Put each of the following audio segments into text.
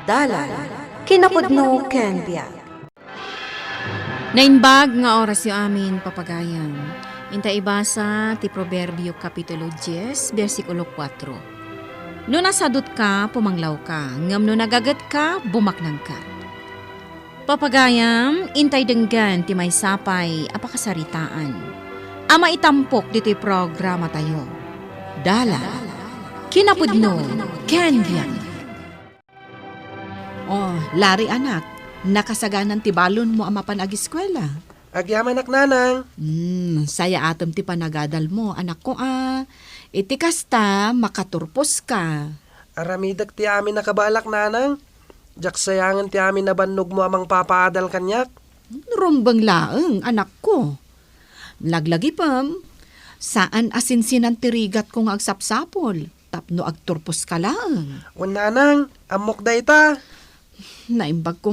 Dalan, kinapudno ken biag. Nainbag nga oras yung amin papagayan. Inta ibasa ti Proverbio Kapitulo 10, versikulo 4. No nasadot ka, pumanglaw ka. Ngam no nagagat ka, bumaknang ka. Papagayam, intay denggan ti may sapay apakasaritaan. Ama itampok dito'y programa tayo. Dala, kinapudno, ken biag. Oh, Lari anak, nakasaganan ti balon mo ama panag-eskwela. Agyaman nanang. Saya atom ti panagadal mo, anak ko Iti kasta, makaturpos ka. Aramidak ti amin nakabalak nanang. Jak sayangan ti amin na bannog mo amang papaadal kanyak. Rumbang laeng, anak ko. Laglagi pam, saan asinsinan ti rigat kong agsapsapol, tapno agturpos ka laeng. Wan nanang, amok da ita. Naimbag ko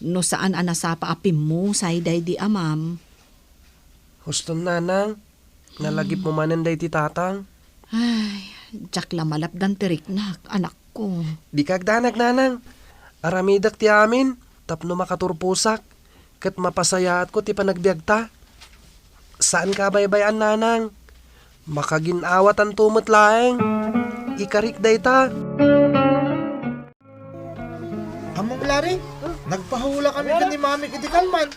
no saan anasapa apim mo, sayday di amam. Huston nanang, nalagip mo manan da iti tatang. Ay, jak la malapdan tiriknak, anak ko. Di kagdanag nanang. Aramidak ti amin, tapno makaturpusak. Kat mapasayaat ko ti panagbiagta. Saan ka baybayan nanang? Makaginawat ang tumot laeng. Ikarik da ita. Among Lari, nagpahula kami ka ni Mami kiti Kalman.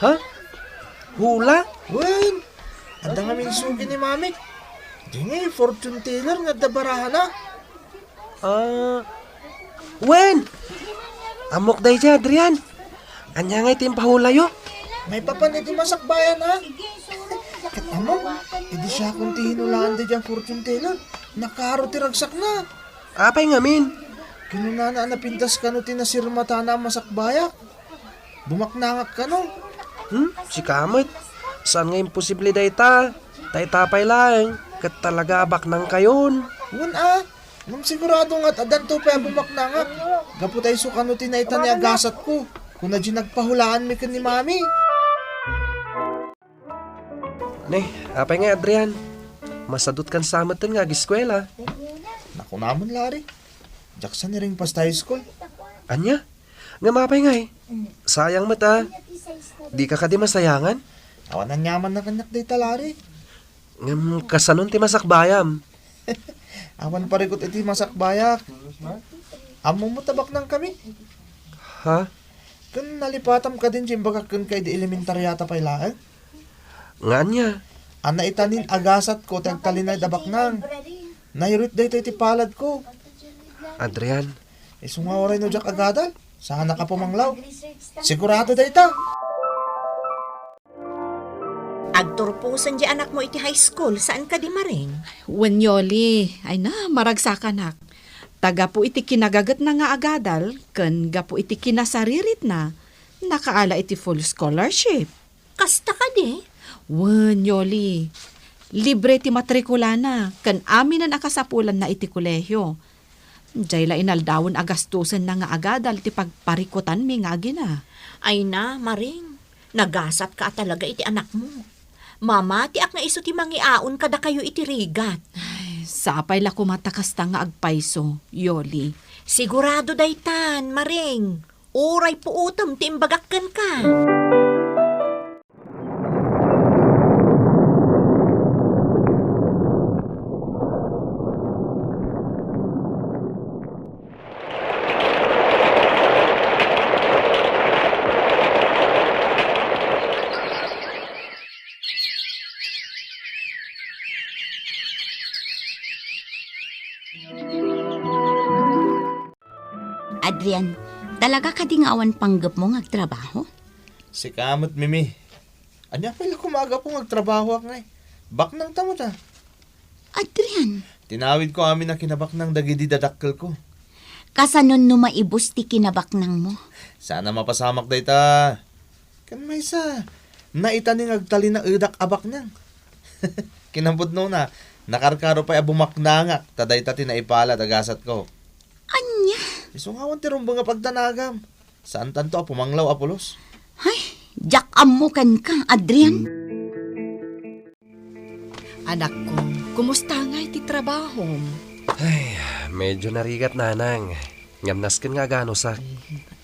Ha? Hula? Wen, anda nga minsugi ni Mami. Di nga fortune teller nga dabarahan na. Wen! Amok day dya, Adrian. Anya nga itim pahula yo. May papanit yung masakbayan ha. Kat among, edi siya kung tihinulaan di dyan fortune teller. Nakaro tiragsak na. Apay ngamin. Kinunana na pintas ka no tinasirmata na masakbayak. Bumaknangak ka no. Si Kamot. Saan nga imposible da ita? Tay-tapay lang. Kat talaga abak nang kayon. Wan nung sigurado nga't adan to pa bumaknangak. Gaputay so kano tinayta ni agasat ko. Kung na di nagpahulaan mi ka ni Mami. Apay nga Adrian. Masadot kan samatan nga giskwela. Naku naman Lari. Jackson ni ring pastay school. Anya? Nga mapay nga Sayang mata. Di ka di masayangan? Awan ang yaman na kanyak day talari. Ngam kasanon ti masakbayam. Awan parikot iti masakbayak. Amo mo tabak ng kami. Ha? Kan nalipatam ka din jimbagak kan kay di elementarya yata pailaan. Nga anya? Ana itanin agasat ko tagtalinay dabak nang. Nairit day iti palad ko. Adrian. Isunga oray no jak agadal. Sana ka pumanglaw. Sigurado day ta. Agturpusan di anak mo iti high school. Saan ka di maring? Wenyoli, ay na, maragsakan Taga po iti kinagagat na nga agadal, ken gapo iti kinasaririt na, nakaala iti full scholarship. Kasta ka di? Wenyoli, libre ti matrikula na, ken amin na nakasapulan na iti kolehyo. Diyay la inaldawon agastusan na nga agadal ti pagparikutan mi nga gina. Ay na, maring. Nagasat ka talaga iti anak mo. Mama, tiak nga iso ti mangiaon kada kayo iti rigat. Sapay la kumatakasta nga agpaiso, Yoli. Sigurado daytan, maring. Uray po utom ti imbagakkan ka. Adrian, talaga ka di nga awan panggap mo ngagtrabaho? Si Kamot Mimi. Anya pala kumaga po ngagtrabaho ak ngay. Bak nang tamo ta. Adrian, Tinawid ko amin na kinabak ng dagidi dadakkel ko. kasanon no maibus ti kinabaknang mo? Sana mapasamak day ta. Kan may sa. Naitaning agtali na edak abak nang. Kinampod no na. Nakarkaro pa bumaknangak. Taday ta tinaipala tagasat ko. Anya? Isungawan ti rumbo nga pagdanagam. Saan tanto pumanglaw apulos? Ay, jak amukan ka, Adrian. Anak ko, kumusta nga iti trabaho? Ay, medyo narigat nanang. Ngamnasken nga gano sak.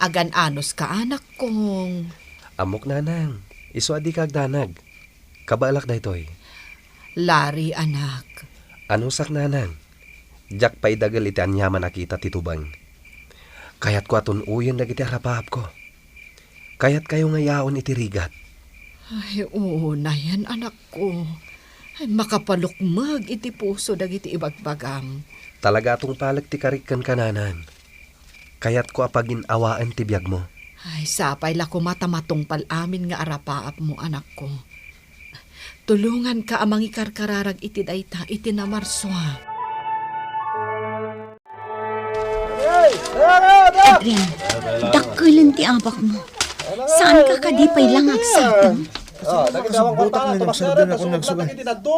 Agan anos ka anak kong. Amok nanang. Iso adi kag danag. Kabaalak daytoy. Lari anak. Ano sak nanang? Jak pa'y dagal iti anyaman nakita titubang. Kayat ko aton uyan dagiti arapahap ko. Kayat kayo ngayaon iti rigat. Ay, oo na yan anak ko. Ay, makapalukmag iti puso dagiti ibagbagam. Talaga atong palag ti karikan kananan. Kayat ko apagin awaan ti biyag mo. Ay, sapay la ko matamatong palamin nga arapaap mo anak ko. Tulungan ka amang ikarkararag iti dayta iti namarswa. Adrian, dakkelan ti abak mo. Saan ka kadipay lang agsatang? Butak na nagsabi na akong nagsugan.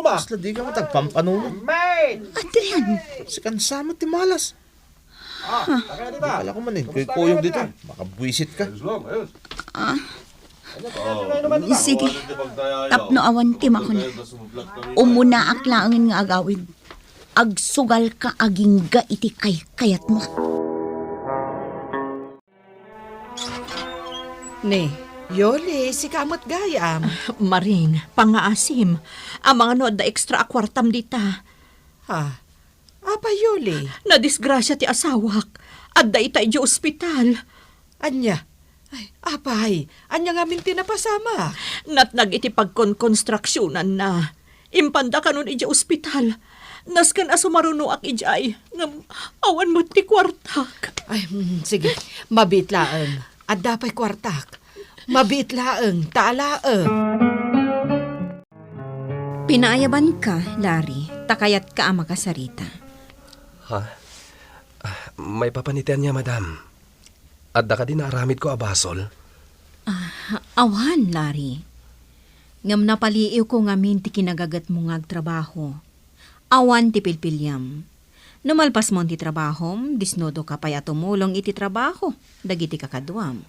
Basta di ka matagpampanuno. Adrian, Si kansama ti malas. Di pala ko manin. Kuy kuyog dito. Makabwisit ka. sige. Tapno awan tim ako na. Umuna aklaangin nga agawid. Agsugal ka aging ga iti kayat mo. Ne, Yoli, si kamot gayam. Maring, pangaasim. Ang mga no da extra akwartam dita. Ha? Apa Yoli? Nadisgrasya ti asawak. At da ita iti ospital. Anya? Ay, apay, anya nga minti na pasama. Natnag iti pagkonkonstruksyonan na. Impanda ka nun iti ospital. Naskan asumaruno ak ijay. Ngam, awan mo ti kwartak. Ay, sige, mabitlaang. At dapay kwartak. Mabitlaang, taalaang. Pinaayaban ka, Larry, takayat ka ang makasarita. Ha? May papanitian niya, madam. At da ka din naaramid ko abasol. Awan, Larry. Ngam napaliiw ko ngamin ti kinagagat mo ngagtrabaho. Awan ti pilpilyam. Numalpas mo ti trabahom, disnodo ka pa'y tumulong iti trabaho, dagiti kakadwam.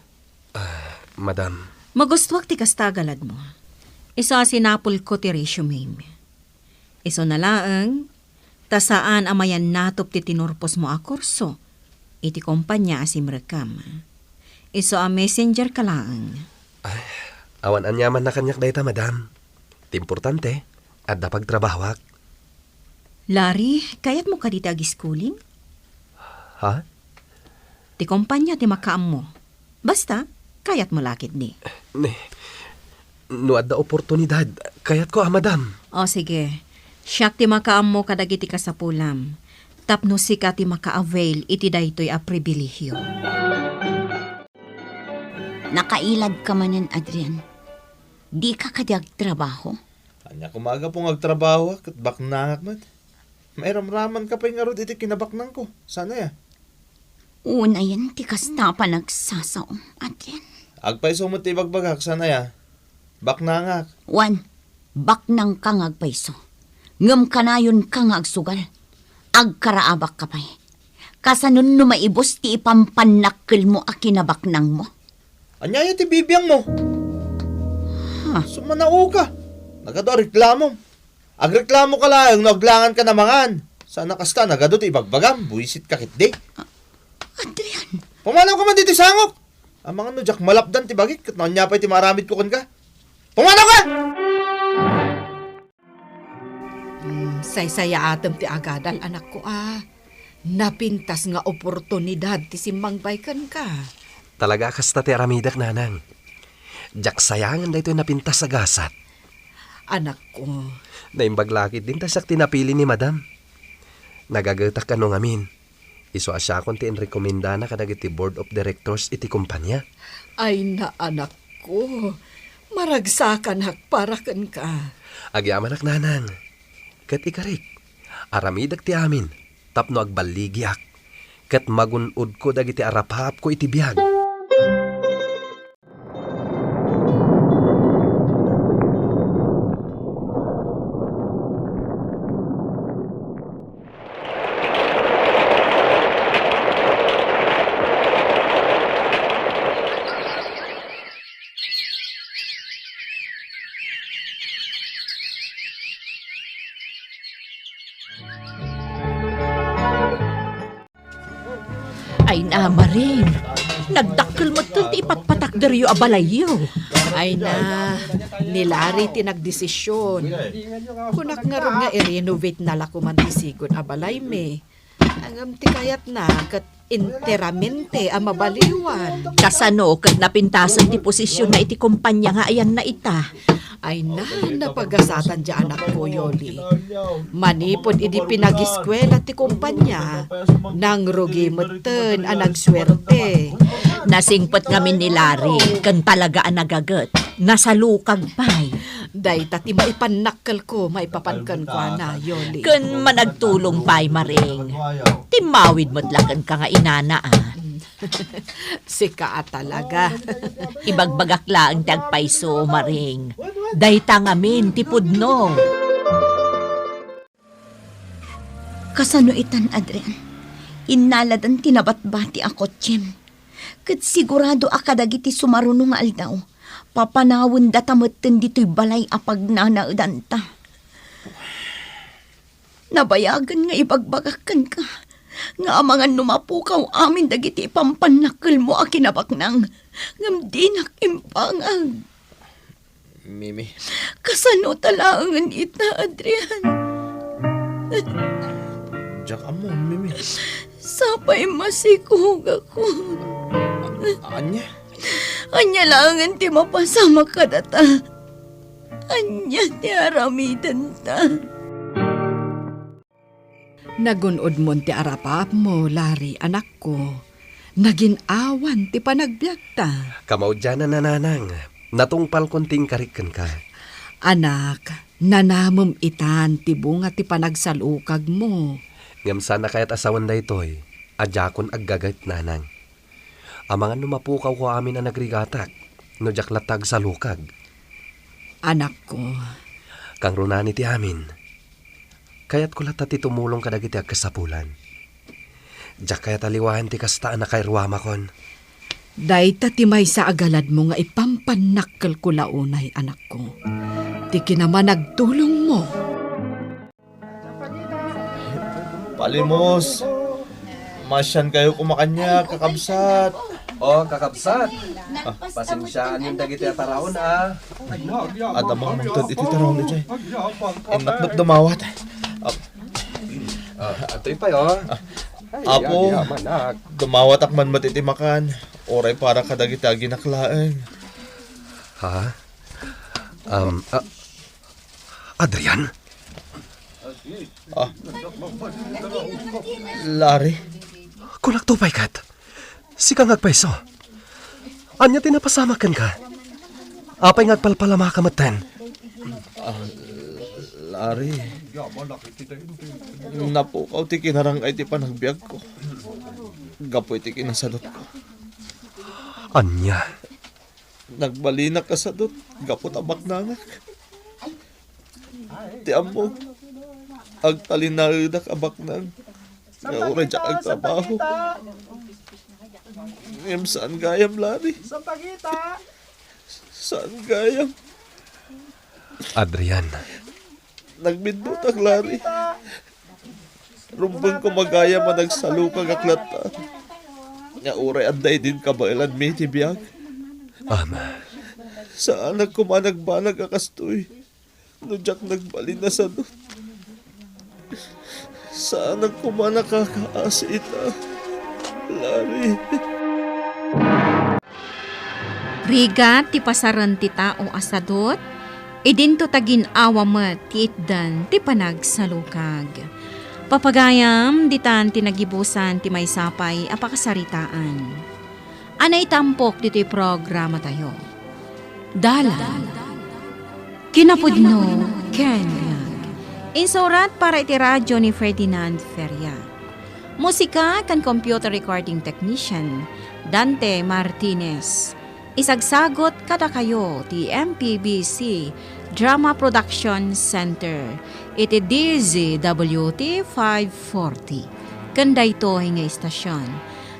Madam, Magustuwak ti kastagalad mo. Isa sinapol ko ti resume. Iso nalaang, tasaan amayan natop ti tinurpos mo a kurso, iti kumpanya asimrekam. Iso a messenger ka laang. awan anyaman na kanyak dayta, madam. Ti importante, at da pagtrabahwak. Larry, kayat mo ka dito ag-schooling? Ha? Ti kumpanya ti makaam mo. Basta, kayat mo lakit ni. No adda oportunidad, kayat ko, madam. O sige, siyak ti makaam mo kadagiti kasapulam. Tapno sika ti maka-avail iti daytoy a pribilehyo. Nakailad ka manan, Adrian. Di ka kadyag trabaho. Anya kumaga po ngagtrabaho kat baknangak mo. May ramraman ka pa yung arod iti kinabaknang ko. Sana ya? Una yan, ti kasta pa nagsasaom, Adrian. Agpay sumot ti bagbagak. Sana ya? Baknangak. Wan, baknang kang agpaiso. Ngam kanayon kang agsugal. Agkaraabak ka pa'y. Kasanun numaibos ti ipampanakkel mo a kinabaknang mo. Anya ti bibiyang mo. Sumanao ka. Nagado reklamo. Agreklamo ka lang, naglangan ka namangan. Sana kasta nagado ti ibagbagam, buisit ka kitdi. Adrian, Pumanaw ka man dito sangok. Ang mga no, jak malapdan ti bagik, kat nanyapay ti maramid ko kan ka. Pumanaw ka! Say-saya atam ti agadal, anak ko Napintas nga oportunidad ti simangbay ka. Talaga kasta ti aramidak, nanang. Jak sayangan daytoy napintas sa gasat. Anak ko, Naimbaglakit din tasak tinapili ni madam. Nagagatak ka nung amin. Iso asya kon ti enrekomenda na kadagiti board of directors iti kumpanya. ay na anak ko. Maragsakan hakparakan ka. Agyaman ak nanang. Kat ikarik. Aramidak ti amin. Tapno agbaligyak. Kat magunod ko dagiti arapahap ko iti biyag. Ay na, Maring. Nagdakkel mo ito ti ipatpatak deryo abalayo. Ay na, nilari tinagdesisyon. Kunak nga ron nga i-renovate na lakuman ti sigod abalay me. Ang ti kayat na kat enteramente ang mabaliwan. Kasano kat napintasan ti posisyon na iti kumpanya nga ayan na ita. Ay na, napagasatan di anak ko, Yoli. Manipod idi pinagiskwela ti kumpanya. Nang rugi meten ang nagswerte. Nasingpot ngamin ni Larry, kan talaga ang nagagat. Nasalukag pa'y. Day tati maipanakkel ko, maipapankan ko na, Yoli. Kan managtulong pa'y, Maring. Timawid mo't lakan ka nga inana Sika talaga. Ibagbagak lang tagpaiso, Maring. Dayta ngamin, tipudno. Kasano itan, Adrian? Inaladan tinabatbati ako, Chem. Kat sigurado akadagiti sumarunong nga aldaw. Papanawon datamutin dito'y balay apag nanaudanta. Nabayagan nga ibagbagakan ka. Nga amangan numapukaw amin dagiti pampanakal mo a kinabaknang. Ngam di nakimpangag. Mimi. Kasano talangan ita, Adrian? Diyak mo, Mimi. Sapay masikog ako. Anya? Anya langan ti mapasama ka data. Anya ti aramidan ta. Nagunod mo ti arapap mo, Lari, anak ko. Naginawan ti panagbiag ta. Kamaw dyan na nanang. Natungpal konting karikan ka. Anak, nanamom itan ti bunga ti panagsalukag mo. Ngam sana kaya't asawan da ito'y. Adjakon aggagayt nanang. Amangan numapukaw ko amin na nagrigatak. No jak latag sa lukag. Anak ko, Kang runani ti amin. Kaya't ko latati tumulong kadagiti agkasapulan. Jak kayat aliwahan ti kastaan na kay ruwamakon. day ti may sa agalad mo nga ipampanakkel ko launay, anak ko. Ti kinaman nagtulong mo. Palimos. Masyan kayo kumakanya, kakabsat. Oh, kakabsat. Pasensyaan yung dagiti ataraon Ada mga magtad iti taraw ni Jay. Enak ba't dumawat? Ato'y pa yo. Apo, dumawat akman matitimakan. Oray para kadagita ginaklaan. Ha? Adrian? Lari, Kulak tupay kat. Sika ngagpaiso. Anya tinapasamakan ka. Apay ngagpalpalama ka matan. Lari. Napukaw ti kinarang ay ti panagbiag ko. Gapoy ti kinasadot ko. Anya? Nagbalinak ka sa dot. Gapot abak nangak. Ti amo. Agtalinarudak abak nang. Nga uray dyak agtrabaho. Ngem saan gayam, Lari? Saan gayam? Adrian. Nagbindutag, Lari. Rumbang ko magaya managsalukag aklata. Nga uray anday din kabailan may tibiyag. Saan nagkumanagbanag akastoy? No jak nagbalin na sa dot. Saan nagkumanakakaas ita? Lari. Riga ti pasaran ti tao asadot, idinto tagin awamat ti itdan ti panagsalukag. Papagayam ditan ti nagibusan ti may sapay apakasaritaan. Anay tampok dito'y programa tayo. Dala. Kinapudno Kenya. Insurat para iti radyo ni Ferdinand Feria. Musika kan computer recording technician Dante Martinez. Isagsagot kada kayo ti MPBC Drama Production Center. Iti DZWT 540. Kanda ito nga istasyon.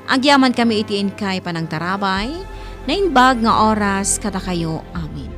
Agyaman kami iti inkay panang tarabay na inbag nga oras kada kayo amin.